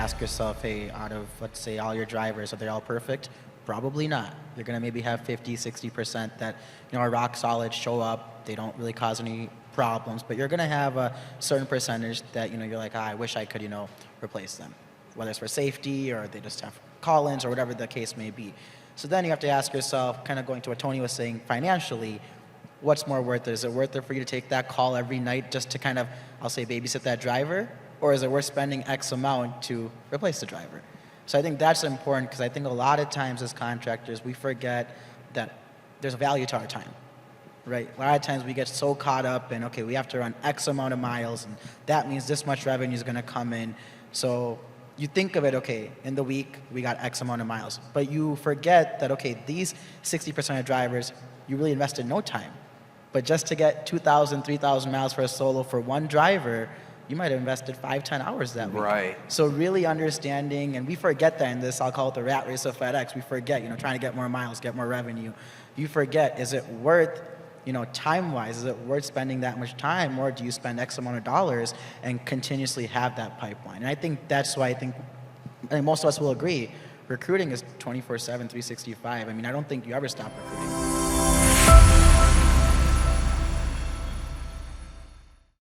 ask yourself, hey, out of, let's say, all your drivers, are they all perfect? Probably not. You're going to maybe have 50, 60% that, are rock solid, show up, they don't really cause any problems, but you're going to have a certain percentage that, you're like, I wish I could, replace them, whether it's for safety or they just have call-ins or whatever the case may be. So then you have to ask yourself, kind of going to what Tony was saying, financially, what's more worth it? Is it worth it for you to take that call every night just to kind of, I'll say, babysit that driver? Or is it worth spending X amount to replace the driver? So I think that's important, because I think a lot of times as contractors, we forget that there's a value to our time, right? A lot of times we get so caught up in, okay, we have to run X amount of miles, and that means this much revenue is going to come in. So you think of it, okay, in the week, we got X amount of miles. But you forget that, okay, these 60% of drivers, you really invested no time. But just to get 2,000, 3,000 miles for a solo for one driver, you might have invested 5, 10 hours that week. Right. So really understanding, and we forget that in this, I'll call it the rat race of FedEx. We forget, trying to get more miles, get more revenue. You forget, is it worth, time-wise, is it worth spending that much time, or do you spend X amount of dollars and continuously have that pipeline? And I think that's why I think most of us will agree, recruiting is 24/7, 365. I mean, I don't think you ever stop recruiting.